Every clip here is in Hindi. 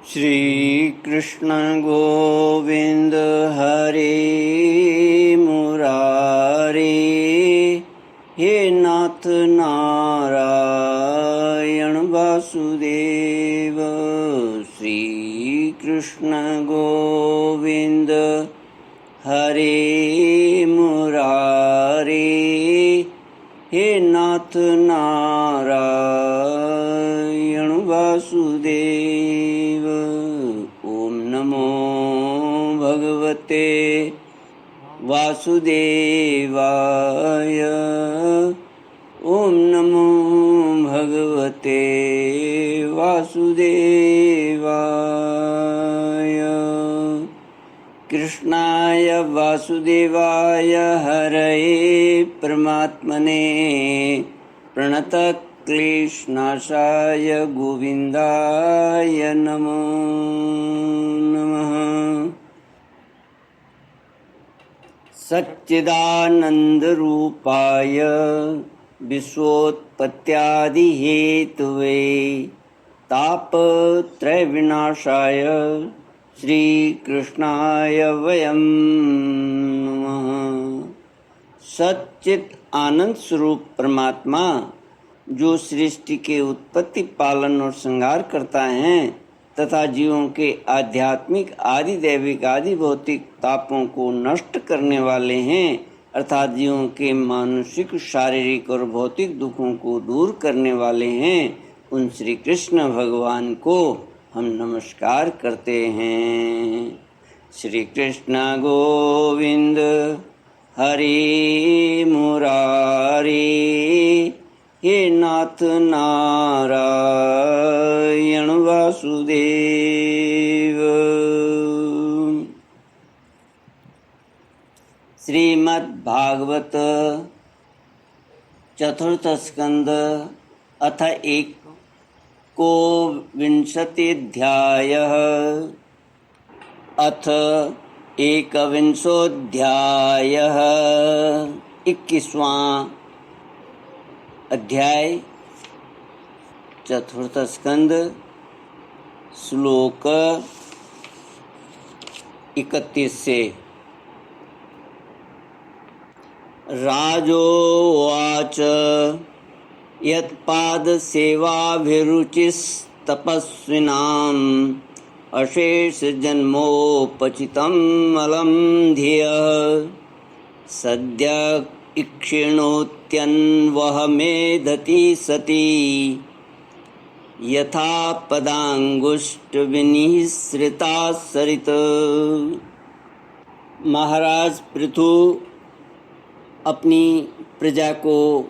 श्री कृष्ण गोविंद हरे मुरारे, हे नाथ नारायण वासुदेव। श्री कृष्ण गोविंद हरे मुरारे, हे नाथ नारायण वासुदेव। ओम नमो भगवते वासुदेवाय। ओम नमो भगवते वासुदेवाय। कृष्णाय वासुदेवाय हरये परमात्मने प्रणतक्लेशनाशाय गोविन्दाय नमो नमः। सच्चिदानन्दरूपाय विश्वोत्पत्त्यादिहेतवे तापत्रयविनाशाय श्रीकृष्णाय वयं नमः। सच्चित आनंद स्वरूप परमात्मा जो सृष्टि के उत्पत्ति, पालन और संहार करता है तथा जीवों के आध्यात्मिक, आदि दैविक, आदि भौतिक तापों को नष्ट करने वाले हैं, अर्थात जीवों के मानसिक, शारीरिक और भौतिक दुखों को दूर करने वाले हैं, उन श्री कृष्ण भगवान को हम नमस्कार करते हैं। श्री कृष्ण गोविंद हरे मुरारे, हे नाथ नारायण वासुदेव। श्रीमद्भागवत चतुर्थ स्कंद अथ एकोविंशतिअध्यायः। अथ एकविंशोऽध्यायः। 21वां अध्याय, चतुर्थ स्कंद, श्लोक 31 से। राजोवाच यत्पादसेवाभिरुचिस्तपस्विनाम् अशेषजन्मोपचितं मलं धियः सद्य इक्षिणोत्यन्वहमेधति सति यथा पदांगुष्ठविनिःसृता सरित। महाराज पृथु अपनी प्रजा को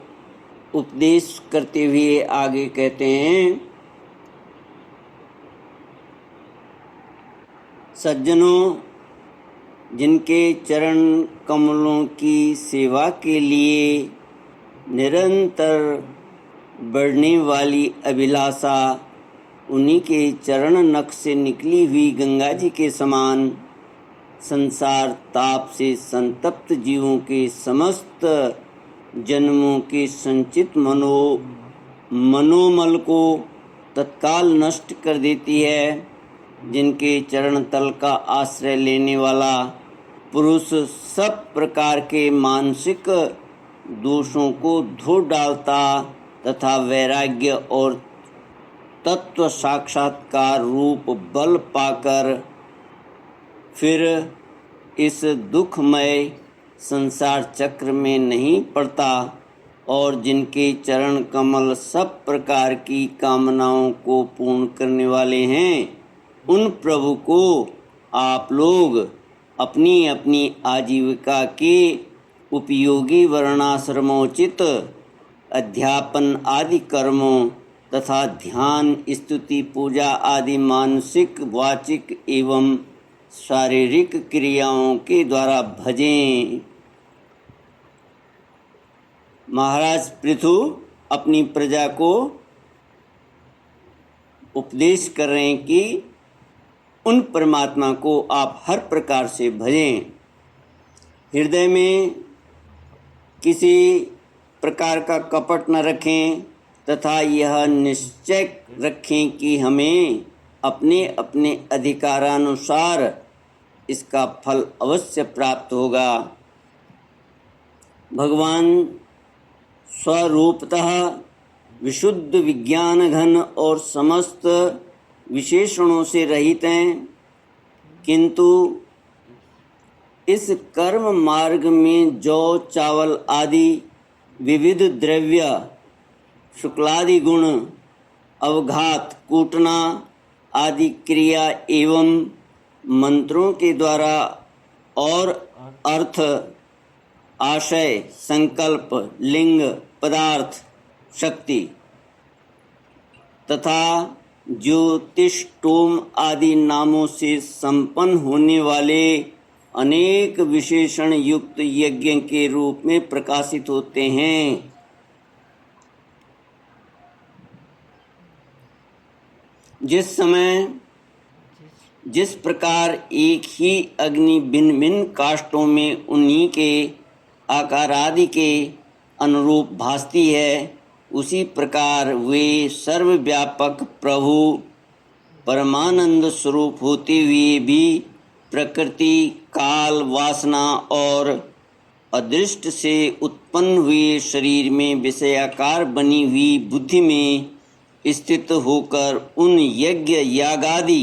उपदेश करते हुए आगे कहते हैं, सज्जनों, जिनके चरण कमलों की सेवा के लिए निरंतर बढ़ने वाली अभिलाषा उन्हीं के चरण नख से निकली हुई गंगा जी के समान संसार ताप से संतप्त जीवों के समस्त जन्मों के संचित मनोमल को तत्काल नष्ट कर देती है। जिनके चरण तल का आश्रय लेने वाला पुरुष सब प्रकार के मानसिक दोषों को धो डालता तथा वैराग्य और तत्व साक्षात्कार रूप बल पाकर फिर इस दुखमय संसार चक्र में नहीं पड़ता, और जिनके चरण कमल सब प्रकार की कामनाओं को पूर्ण करने वाले हैं, उन प्रभु को आप लोग अपनी अपनी आजीविका के उपयोगी वर्णाश्रमोचित अध्यापन आदि कर्मों तथा ध्यान, स्तुति, पूजा आदि मानसिक, वाचिक एवं शारीरिक क्रियाओं के द्वारा भजें। महाराज पृथु अपनी प्रजा को उपदेश कर रहे हैं कि उन परमात्मा को आप हर प्रकार से भजें। हृदय में किसी प्रकार का कपट न रखें तथा यह निश्चय रखें कि हमें अपने अपने अधिकारानुसार इसका फल अवश्य प्राप्त होगा। भगवान स्वरूपतः विशुद्ध विज्ञान घन और समस्त विशेषणों से रहित हैं, किंतु इस कर्म मार्ग में जौ चावल आदि विविध द्रव्य, शुक्लादि गुण, अवघात, कूटना आदि क्रिया एवं मंत्रों के द्वारा और अर्थ, आशय, संकल्प, लिंग, पदार्थ, शक्ति तथा ज्योतिष्टोम आदि नामों से संपन्न होने वाले अनेक विशेषण युक्त यज्ञ के रूप में प्रकाशित होते हैं। जिस समय जिस प्रकार एक ही अग्नि भिन्न भिन्न काष्ठों में उन्हीं के आकार आदि के अनुरूप भासती है, उसी प्रकार वे सर्वव्यापक प्रभु परमानंद स्वरूप होते हुए भी प्रकृति, काल, वासना और अदृष्ट से उत्पन्न हुए शरीर में विषयाकार बनी हुई बुद्धि में स्थित होकर उन यज्ञ यागादि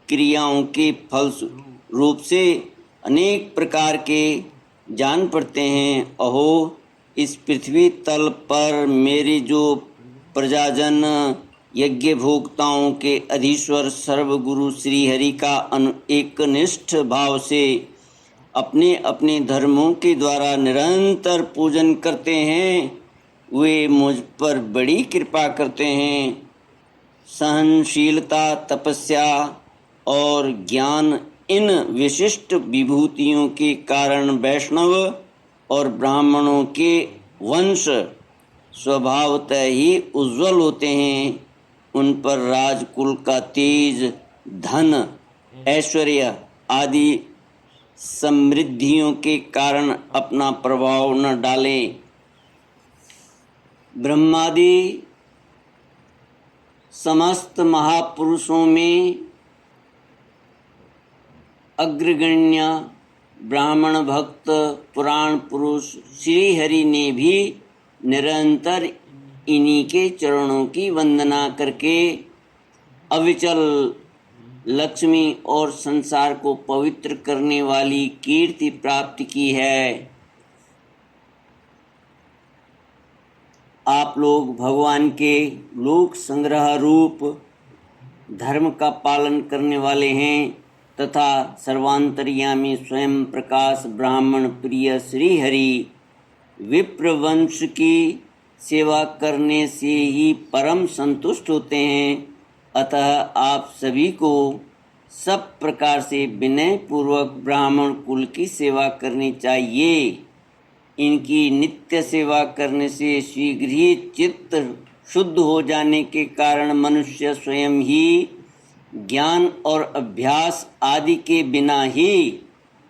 क्रियाओं के फल रूप से अनेक प्रकार के जान पड़ते हैं। अहो, इस पृथ्वी तल पर मेरे जो प्रजाजन यज्ञ भोक्ताओं के अधीश्वर सर्वगुरु श्री हरि का एकनिष्ठ भाव से अपने अपने धर्मों के द्वारा निरंतर पूजन करते हैं, वे मुझ पर बड़ी कृपा करते हैं। सहनशीलता, तपस्या और ज्ञान इन विशिष्ट विभूतियों के कारण वैष्णव और ब्राह्मणों के वंश स्वभावतः ही उज्जवल होते हैं। उन पर राजकुल का तेज, धन, ऐश्वर्य आदि समृद्धियों के कारण अपना प्रभाव न डालें। ब्रह्मादि समस्त महापुरुषों में अग्रगण्य ब्राह्मण भक्त पुराण पुरुष श्री हरि ने भी निरंतर इन्हीं के चरणों की वंदना करके अविचल लक्ष्मी और संसार को पवित्र करने वाली कीर्ति प्राप्त की है। आप लोग भगवान के लोक संग्रह रूप धर्म का पालन करने वाले हैं तथा सर्वांतर्यामी स्वयं प्रकाश ब्राह्मण प्रिय श्री हरि विप्रवंश की सेवा करने से ही परम संतुष्ट होते हैं। अतः आप सभी को सब प्रकार से विनय पूर्वक ब्राह्मण कुल की सेवा करनी चाहिए। इनकी नित्य सेवा करने से शीघ्र ही चित्त शुद्ध हो जाने के कारण मनुष्य स्वयं ही ज्ञान और अभ्यास आदि के बिना ही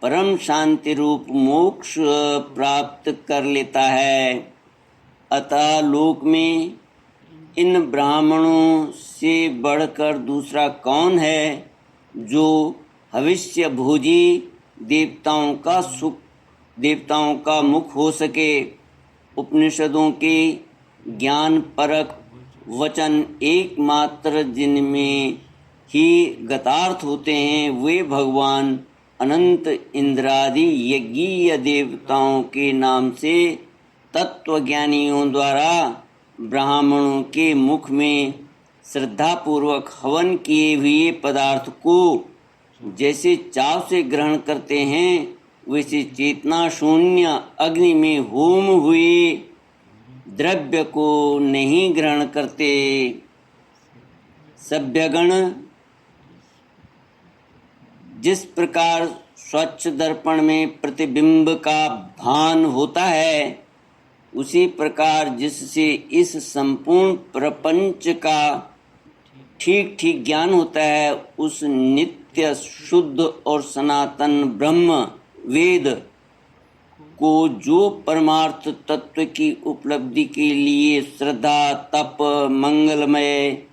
परम शांति रूप मोक्ष प्राप्त कर लेता है। अतः लोक में इन ब्राह्मणों से बढ़कर दूसरा कौन है जो भविष्य भोजी देवताओं का मुख हो सके। उपनिषदों के ज्ञान परक वचन एकमात्र जिनमें ही गतार्थ होते हैं, वे भगवान अनंत इंद्रादि यज्ञीय देवताओं के नाम से तत्वज्ञानियों द्वारा ब्राह्मणों के मुख में श्रद्धापूर्वक हवन किए हुए पदार्थ को जैसे चाव से ग्रहण करते हैं, वैसे चेतना शून्य अग्नि में होम हुए द्रव्य को नहीं ग्रहण करते। सभ्यगण जिस प्रकार स्वच्छ दर्पण में प्रतिबिंब का भान होता है, उसी प्रकार जिससे इस संपूर्ण प्रपंच का ठीक ठीक ज्ञान होता है, उस नित्य शुद्ध और सनातन ब्रह्म वेद को जो परमार्थ तत्व की उपलब्धि के लिए श्रद्धा, तप, मंगलमय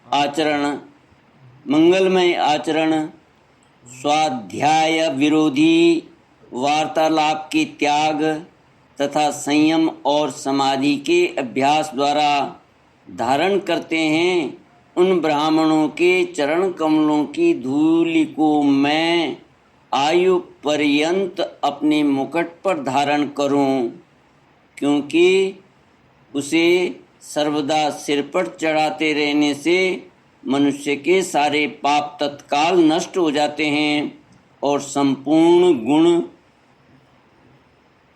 आचरण मंगलमय आचरण, स्वाध्याय विरोधी वार्तालाप के त्याग तथा संयम और समाधि के अभ्यास द्वारा धारण करते हैं, उन ब्राह्मणों के चरण कमलों की धूलि को मैं आयु पर्यंत अपने मुकुट पर धारण करूं, क्योंकि उसे सर्वदा सिर पर चढ़ाते रहने से मनुष्य के सारे पाप तत्काल नष्ट हो जाते हैं और संपूर्ण गुण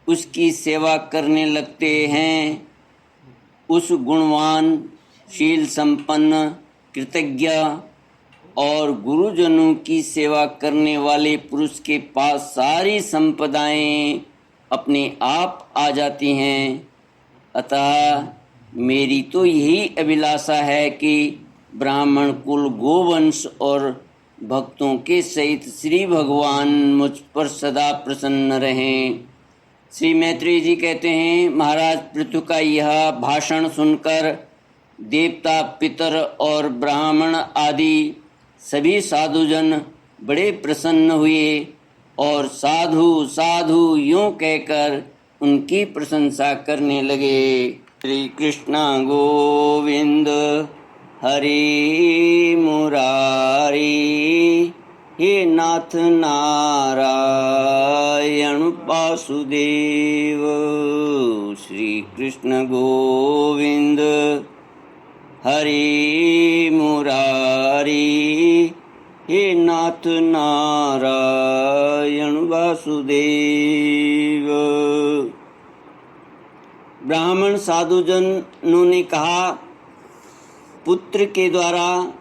उसकी सेवा करने लगते हैं। उस गुणवान, शील संपन्न, कृतज्ञ और गुरुजनों की सेवा करने वाले पुरुष के पास सारी संपदाएं अपने आप आ जाती हैं। अतः मेरी तो यही अभिलाषा है कि ब्राह्मण कुल, गोवंश और भक्तों के सहित श्री भगवान मुझ पर सदा प्रसन्न रहें। श्री मैत्रेय जी कहते हैं, महाराज पृथु का यह भाषण सुनकर देवता, पितर और ब्राह्मण आदि सभी साधुजन बड़े प्रसन्न हुए और साधु साधु यूं कहकर उनकी प्रशंसा करने लगे। श्री कृष्ण गोविंद हरि मुरारी, हे नाथ नारायण वासुदेव। श्री कृष्ण गोविंद हरि मुरारी, हे नाथ नारायण वासुदेव। ब्राह्मण साधुजनों ने कहा, पुत्र के द्वारा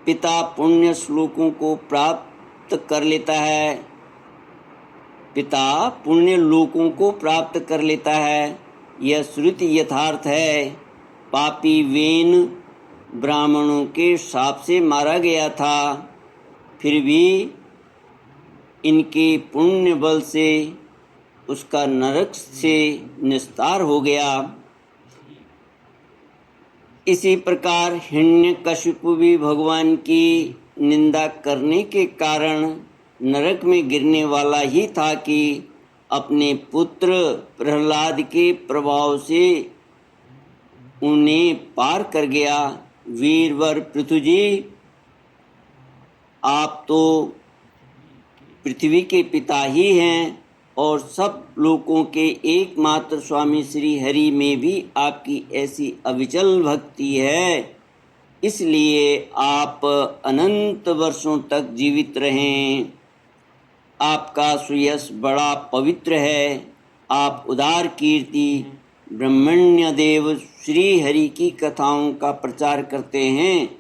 पिता पुण्य श्लोकों को प्राप्त कर लेता है, पिता पुण्य लोकों को प्राप्त कर लेता है, यह श्रुति यथार्थ है। पापी वेन ब्राह्मणों के शाप से मारा गया था, फिर भी इनके पुण्य बल से उसका नरक से निस्तार हो गया। इसी प्रकार हिरण्यकशिपु भी भगवान की निंदा करने के कारण नरक में गिरने वाला ही था कि अपने पुत्र प्रहलाद के प्रभाव से उन्हें पार कर गया। वीरवर पृथु जी, आप तो पृथ्वी के पिता ही हैं और सब लोगों के एकमात्र स्वामी श्री हरि में भी आपकी ऐसी अविचल भक्ति है, इसलिए आप अनंत वर्षों तक जीवित रहें। आपका सुयश बड़ा पवित्र है। आप उदार कीर्ति ब्रह्मण्य देव श्री हरि की कथाओं का प्रचार करते हैं।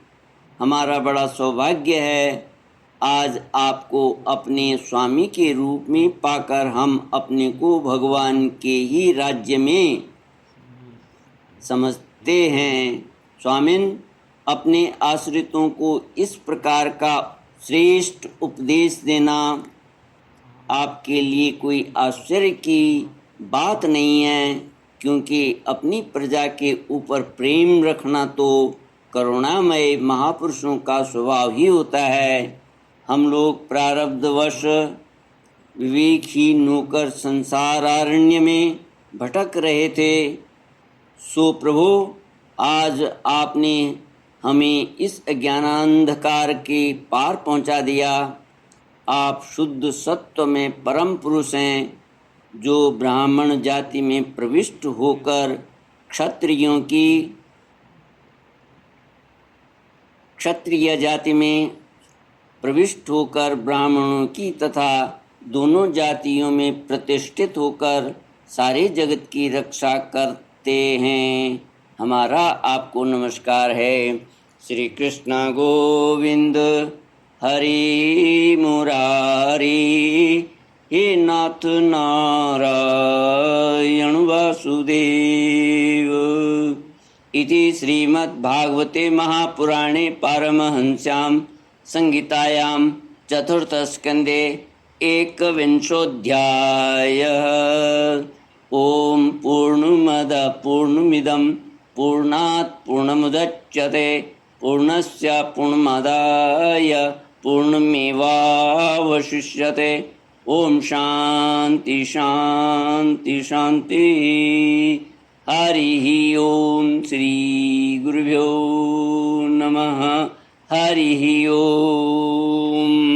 हमारा बड़ा सौभाग्य है। आज आपको अपने स्वामी के रूप में पाकर हम अपने को भगवान के ही राज्य में समझते हैं। स्वामिन, अपने आश्रितों को इस प्रकार का श्रेष्ठ उपदेश देना आपके लिए कोई आश्चर्य की बात नहीं है, क्योंकि अपनी प्रजा के ऊपर प्रेम रखना तो करुणामय महापुरुषों का स्वभाव ही होता है। हम लोग प्रारब्धवश विवेकहीन होकर संसारारण्य में भटक रहे थे, सो प्रभु आज आपने हमें इस अज्ञानांधकार के पार पहुंचा दिया। आप शुद्ध सत्व में परम पुरुष हैं, जो ब्राह्मण जाति में प्रविष्ट होकर क्षत्रिय जाति में प्रविष्ट होकर ब्राह्मणों की तथा दोनों जातियों में प्रतिष्ठित होकर सारे जगत की रक्षा करते हैं। हमारा आपको नमस्कार है। श्री कृष्ण गोविंद हरि मुरारी, हे नाथ नारायण वासुदेव। इति श्रीमद्भागवते महापुराणे पारमहंस्यां संहितायां चतुर्थस्कन्धे एकविंशोऽध्यायः। ओम पूर्णमदः पूर्णमिदं पूर्णात् पूर्णमुदच्यते पूर्णस्य पूर्णमादाय पूर्णमेवावशिष्यते। ओम शांति शांति शांति। हरि ओम श्री गुरुभ्यो नमः। हरि ओम।